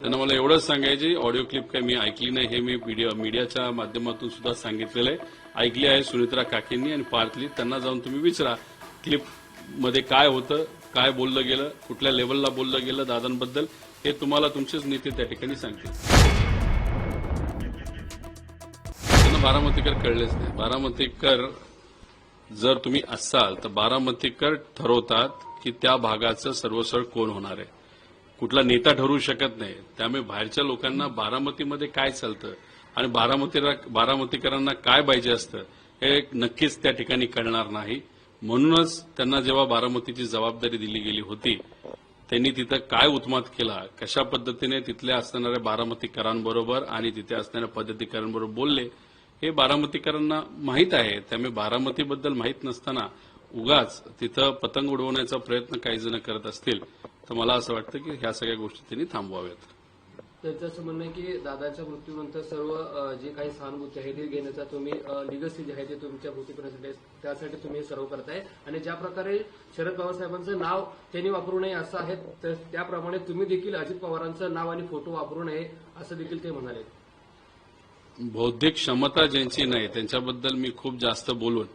त्यांना मला एवढंच सांगायची, ऑडिओ क्लिप काही मी ऐकली नाही, हे मी मीडियाच्या माध्यमातून सुद्धा सांगितलेलं आहे. ऐकली आहे सुनित्रा काकेंनी आणि पार्थली. त्यांना जाऊन तुम्ही विचारा क्लिप मध्ये काय होतं, काय बोललं गेलं, कुठल्या लेवलला बोललं गेलं दादांबद्दल, हे तुम्हाला तुमचेच नेते त्या ठिकाणी सांगतील. त्यांना बारामतीकर कळलेच नाही. बारामतीकर जर तुम्ही असाल तर बारामतीकर ठरवतात की त्या भागाचं सर्वसळ कोण होणार आहे. कुठला नेता ठरवू शकत नाही. त्यामुळे बाहेरच्या लोकांना बारामतीमध्ये काय चालतं आणि बारामतीकरांना काय पाहिजे असतं हे नक्कीच त्या ठिकाणी कळणार नाही. म्हणूनच त्यांना जेव्हा बारामतीची जबाबदारी दिली गेली होती, त्यांनी तिथं काय उत्मात केला, कशा पद्धतीने तिथल्या असणाऱ्या बारामतीकरांबरोबर आणि तिथे असणाऱ्या पद्धतीकरांबरोबर बोलले, हे बारामतीकरांना माहीत आहे. त्यामुळे बारामतीबद्दल माहीत नसताना उगाच तिथं पतंग उडवण्याचा प्रयत्न काही जण करत असतील तर मला असं वाटतं की ह्या सगळ्या गोष्टी त्यांनी थांबवाव्यात. त्यांचं असं म्हणणं आहे की दादाच्या मृत्यूनंतर सर्व जे काही सहानुभूती आहे ती घेण्याचा तुम्ही लिगसी जे आहे ते तुमच्या भूतीकरणासाठी त्यासाठी तुम्ही सर्व करताय आणि ज्या प्रकारे शरद पवार साहेबांचं नाव त्यांनी वापरू नये असं आहे, तर त्याप्रमाणे तुम्ही देखील अजित पवारांचं नाव आणि फोटो वापरू नये असं देखील ते म्हणाले. बौद्धिक क्षमता ज्यांची नाही त्यांच्याबद्दल मी खूप जास्त बोलून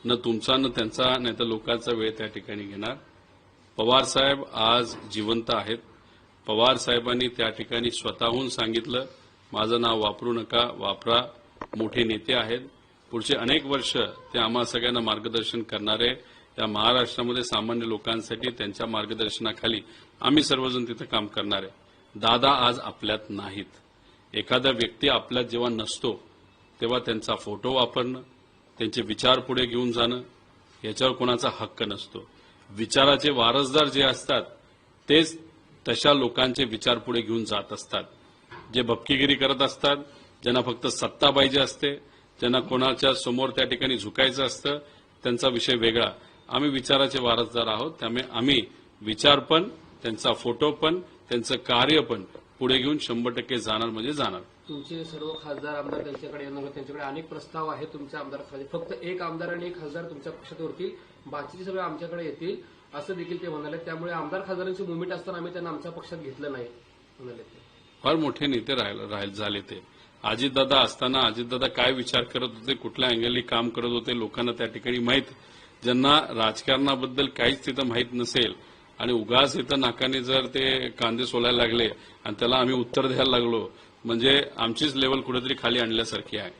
न तुमचा न त्यांचा नाही तर लोकांचा वेळ त्या ठिकाणी घेणार. पवार साहेब आज जिवंत आहेत. पवार साहेबांनी त्या ठिकाणी स्वतःहून सांगितलं, माझं नाव वापरू नका, वापरा. मोठे नेते आहेत. पुढचे अनेक वर्ष ते आम्हा सगळ्यांना मार्गदर्शन करणारे. या महाराष्ट्रामध्ये सामान्य लोकांसाठी त्यांच्या मार्गदर्शनाखाली आम्ही सर्वजण तिथं काम करणारे. दादा आज आपल्यात नाहीत. एखादा व्यक्ती आपल्यात जेव्हा नसतो तेव्हा त्यांचा फोटो वापरणं, त्यांचे विचार पुढे घेऊन जाणं याच्यावर कोणाचा हक्क नसतो. विचाराचे वारसदार जे असतात तेच तशा लोकांचे विचार पुढे घेऊन जात असतात. जे भपकीगिरी करत असतात, ज्यांना फक्त सत्ता पाहिजे असते, ज्यांना कोणाच्या समोर त्या ठिकाणी झुकायचं असतं, त्यांचा विषय वेगळा. आम्ही विचाराचे वारसदार आहोत. त्यामुळे आम्ही विचार पण, त्यांचा फोटो पण, त्यांचं कार्य पण पुढे घेऊन 100% जाणार म्हणजे जाणार. तुमचे सर्व खासदार आमदार त्यांच्याकडे येणार, त्यांच्याकडे अनेक प्रस्ताव आहेत तुमच्या आमदाराखाली. फक्त एक आमदार आणि एक खासदार तुमच्या पक्षात उरतील, बाकीचे सगळे आमच्याकडे येतील असं देखील ते म्हणाले. त्यामुळे आमदार खासदारांची मुवमेंट असताना आम्ही त्यांना आमच्या पक्षात घेतलं नाही म्हणाले. ते फार मोठे नेते झाले. ते अजितदादा असताना अजितदादा काय विचार करत होते, कुठल्या अँगलनी काम करत होते लोकांना त्या ठिकाणी माहीत. ज्यांना राजकारणाबद्दल काहीच तिथं माहीत नसेल आणि उगाच इथं नाकाने जर ते कांदे सोलायला लागले आणि त्याला आम्ही उत्तर द्यायला लागलो म्हणजे आमचीच लेवल कुठेतरी खाली आणल्यासारखी आहे.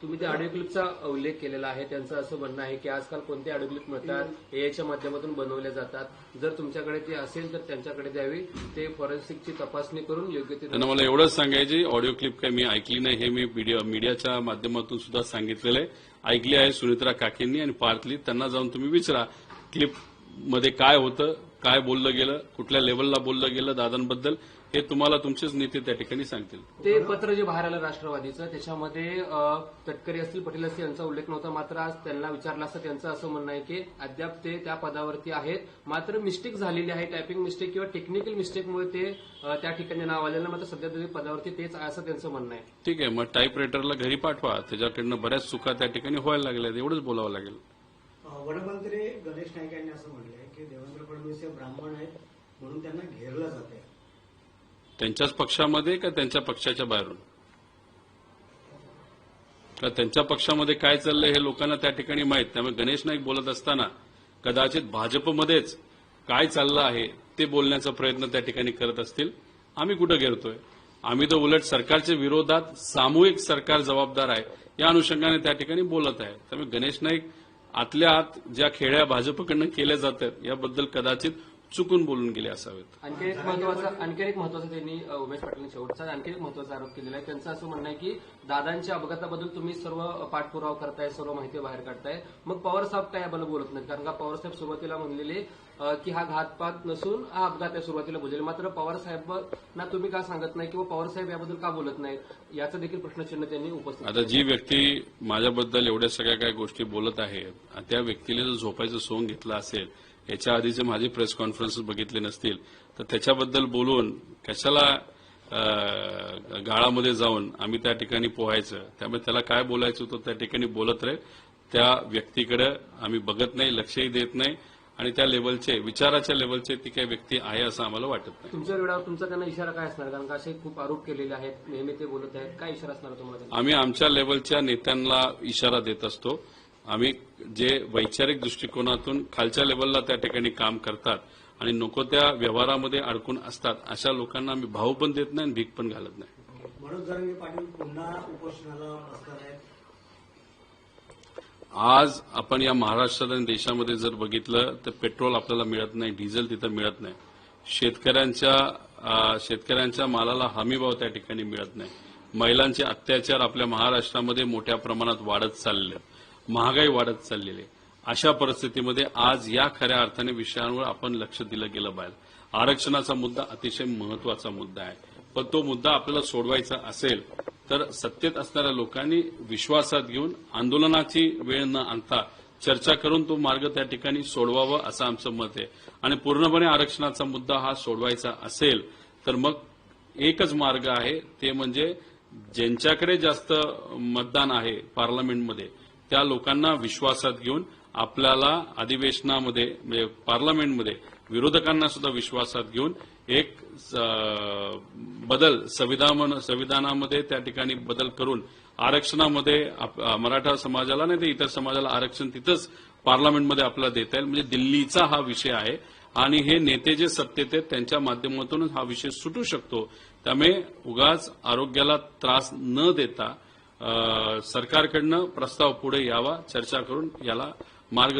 तुम्ही त्या ऑडिओ क्लिपचा उल्लेख केलेला आहे. त्यांचं असं म्हणणं आहे की आजकाल कोणते ऑडिओ क्लिप मिळतात एआयच्या माध्यमातून बनवले जातात. जर तुमच्याकडे ते असेल तर त्यांच्याकडे द्यावी. ते फॉरेन्सिकची तपासणी करून योग्य ते. त्यांना मला एवढंच सांगायची, ऑडिओ क्लिप काही मी ऐकली नाही, हे मी मीडियाच्या माध्यमातून सुद्धा सांगितलेलं आहे. ऐकली आहे सुनित्रा काकेंनी आणि पार्थली. त्यांना जाऊन तुम्ही विचारा क्लिप मध्ये काय होतं, काय बोललं गेलं, कुठल्या लेवलला बोललं गेलं दादांबद्दल, हे तुम्हाला तुमचेच नेते त्या ठिकाणी सांगतील. ते पत्र जे बाहेर आलं राष्ट्रवादीचं त्याच्यामध्ये तटकरे असतील, पटेल असतील यांचा उल्लेख नव्हता. मात्र आज त्यांना विचारलं असतं त्यांचं असं म्हणणं आहे की अद्याप ते त्या पदावरती आहेत, मात्र मिस्टेक झालेली आहे, टायपिंग मिस्टेक किंवा टेक्निकल मिस्टेकमुळे ते त्या ठिकाणी नाव आलेलं नाही. मात्र सध्या तरी पदावरती तेच आहे असं त्यांचं म्हणणं आहे. ठीक आहे, मग टाईप रायटरला घरी पाठवा, त्याच्याकडनं बऱ्याच चुका त्या ठिकाणी व्हायला लागल्या, एवढंच बोलावं लागेल. वनमंत्री गणेश नाईक यांनी असं म्हटलंय की देवेंद्र फडणवीस हे ब्राह्मण आहेत म्हणून त्यांना घेरलं जाते. त्यांच्याच पक्षामध्ये का त्यांच्या पक्षाच्या बाहेरून? का त्यांच्या पक्षामध्ये काय चाललंय हे लोकांना त्या ठिकाणी माहीत. त्यामुळे गणेश नाईक बोलत असताना कदाचित भाजपमध्येच काय चाललं आहे ते बोलण्याचा प्रयत्न त्या ठिकाणी करत असतील. आम्ही कुठं घेरतोय? आम्ही तर उलट सरकारच्या विरोधात सामूहिक सरकार जबाबदार आहे या अनुषंगाने त्या ठिकाणी बोलत आहे. त्यामुळे गणेश नाईक आतल्या आत ज्या खेळ्या भाजपकडनं केल्या जातात याबद्दल कदाचित चुकून बोलून गेले असावेत. आणखी एक महत्वाचा त्यांनी उमेश पाटील शेवटचा आणखी एक महत्वाचा आरोप केलेला आहे. त्यांचं असं म्हणणं आहे की दादांच्या अपघाताबद्दल तुम्ही सर्व पाठपुरावा करताय, सर्व माहिती बाहेर काढताय, मग पवार साहेब काय याबद्दल बोलत नाहीत? कारण का पवार साहेब सुरुवातीला म्हणलेले की हा घातपात नसून हा अपघात आहे सुरुवातीला बोलले. मात्र पवार साहेबांना तुम्ही का सांगत नाही किंवा पवार साहेब याबद्दल का बोलत नाहीत, याचं देखील प्रश्नचिन्ह त्यांनी उपस्थित. आता जी व्यक्ती माझ्याबद्दल एवढ्या सगळ्या काही गोष्टी बोलत आहे त्या व्यक्तीने जर झोपायचं सोंग घेतलं असेल, याच्या आधीचे माझे प्रेस कॉन्फरन्स बघितले नसतील तर त्याच्याबद्दल बोलून कशाला गाळामध्ये जाऊन आम्ही त्या ठिकाणी पोहायचं. त्यामुळे त्याला काय बोलायचं होतं त्या ठिकाणी बोलत राहील. त्या व्यक्तीकडे आम्ही बघत नाही, लक्षही देत नाही आणि त्या लेवलचे विचाराच्या लेवलचे ती काही व्यक्ती आहे असं आम्हाला वाटत नाही. तुमच्या वेळावर तुमचा त्यांना इशारा काय असणार, कारण का असे खूप आरोप केलेले आहेत, नेहमी ते बोलत आहेत, काय इशारा असणार तुम्हाला त्यांना? आम्ही आमच्या लेवलच्या नेत्यांना इशारा देत असतो. आम्ही जे वैचारिक दृष्टिकोनातून खालच्या लेवलला त्या ठिकाणी काम करतात आणि नको त्या व्यवहारामध्ये अडकून असतात अशा लोकांना आम्ही भाव पण देत नाही आणि भीक पण घालत नाही. मनोज जरांगे पाटील पुन्हा उपोषणाला बसणार आहेत. आज आपण या महाराष्ट्रात आणि देशामध्ये जर बघितलं तर पेट्रोल आपल्याला मिळत नाही, डिझेल तिथं मिळत नाही, शेतकऱ्यांच्या मालाला हमीभाव त्या ठिकाणी मिळत नाही, महिलांचे अत्याचार आपल्या महाराष्ट्रामध्ये मोठ्या प्रमाणात वाढत चालले आहेत, महागाई वाढत चाललेली आहे. अशा परिस्थितीमध्ये आज या खऱ्या अर्थाने विषयांवर आपण लक्ष दिलं गेलं पाहिजे. आरक्षणाचा मुद्दा अतिशय महत्वाचा मुद्दा आहे, पण तो मुद्दा आपल्याला सोडवायचा असेल तर सत्तेत असणाऱ्या लोकांनी विश्वासात घेऊन आंदोलनाची वेळ न आणता चर्चा करून तो मार्ग त्या ठिकाणी सोडवावा असं आमचं मत आहे. आणि पूर्णपणे आरक्षणाचा मुद्दा हा सोडवायचा असेल तर मग एकच मार्ग आहे, ते म्हणजे ज्यांच्याकडे जास्त मतदान आहे पार्लमेंटमध्ये त्या लोकांना विश्वासात घेऊन आपल्याला अधिवेशनामध्ये म्हणजे पार्लमेंटमध्ये विरोधकांना सुद्धा विश्वासात घेऊन एक बदल संविधानामध्ये त्या ठिकाणी बदल करून आरक्षणामध्ये मराठा समाजाला नाही तर इतर समाजाला आरक्षण तिथंच पार्लमेंटमध्ये आपल्याला देता येईल. म्हणजे दिल्लीचा हा विषय आहे आणि हे नेते जे सत्तेत आहेत त्यांच्या माध्यमातूनच हा विषय सुटू शकतो. त्यामुळे उगाच आरोग्याला त्रास न देता सरकारकडनं प्रस्ताव पुढे यावा, चर्चा करून याला मार्ग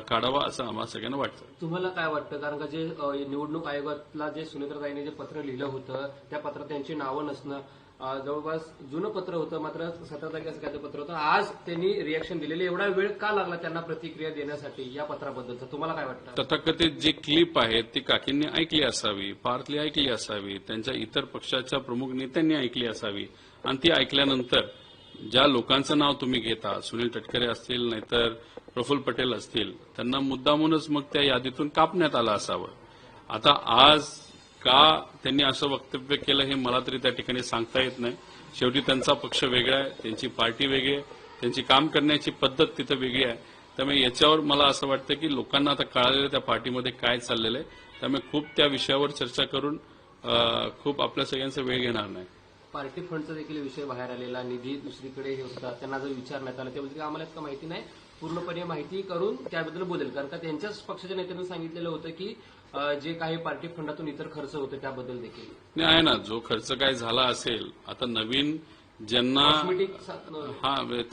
काढावा असं आम्हाला सगळ्यांना वाटतं. तुम्हाला काय वाटतं, कारण का जे निवडणूक आयोगातला जे सुनेत्राताईंनी जे पत्र लिहिलं होतं त्या पत्रात त्यांची नावं नसणं, जवळपास जुनं पत्र होतं, मात्र 17 तारखेचं काय पत्र होतं, आज त्यांनी रिएक्शन दिलेली, एवढा वेळ का लागला त्यांना प्रतिक्रिया देण्यासाठी या पत्राबद्दलचं तुम्हाला काय वाटतं? तथाकथित जी क्लिप आहे ती काकींनी ऐकली असावी, पार्थली ऐकली असावी, त्यांच्या इतर पक्षाच्या प्रमुख नेत्यांनी ऐकली असावी आणि ती ऐकल्यानंतर ज्या लोकांचं नाव तुम्ही घेता, सुनील तटकरे असतील नाहीतर प्रफुल्ल पटेल असतील, त्यांना मुद्दामूनच मग त्या यादीतून कापण्यात आलं असावं. आता आज का त्यांनी असं वक्तव्य केलं हे मला तरी त्या ठिकाणी सांगता येत नाही. शेवटी त्यांचा पक्ष वेगळा आहे, त्यांची पार्टी वेगळी आहे, त्यांची काम करण्याची पद्धत तिथं वेगळी आहे. त्यामुळे याच्यावर मला असं वाटतं की लोकांना आता कळालेलं त्या पार्टीमध्ये काय चाललेलं आहे. त्यामुळे खूप त्या विषयावर चर्चा करून खूप आपल्या सगळ्यांचा वेळ घेणार नाही. पार्टी फंडचा देखील विषय बाहेर आलेला, निधी दुसरीकडे हे होता, त्यांना जर विचारण्यात आला त्याबद्दल आम्हाला इतकं माहिती नाही, पूर्णपणे माहिती करून त्याबद्दल बोलेल. कारण का त्यांच्याच पक्षाच्या नेत्यांनी सांगितलेलं होतं की जे काही पार्टी फंडातून इतर खर्च होते त्याबद्दल देखील नाही आहे ना, जो खर्च काय झाला असेल आता नवीन ज्यांना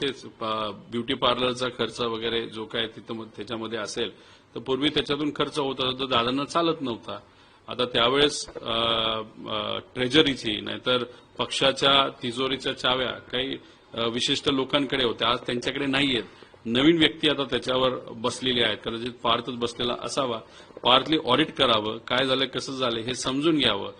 तेच ब्युटी पार्लरचा खर्च वगैरे जो काय तिथं त्याच्यामध्ये असेल तर पूर्वी त्याच्यातून खर्च होत होता, तर दादांना चालत नव्हता. आता त्यावेळेस ट्रेजरीची नाहीतर पक्षाच्या तिजोरीच्या चाव्या काही विशिष्ट लोकांकडे होत्या, आज त्यांच्याकडे नाहीयेत. नवीन व्यक्ती आता त्याच्यावर बसलेली आहेत, कदाचित पार्थच बसलेला असावा. पार्थली ऑडिट करावं, काय झालं कसं झालं हे समजून घ्यावं.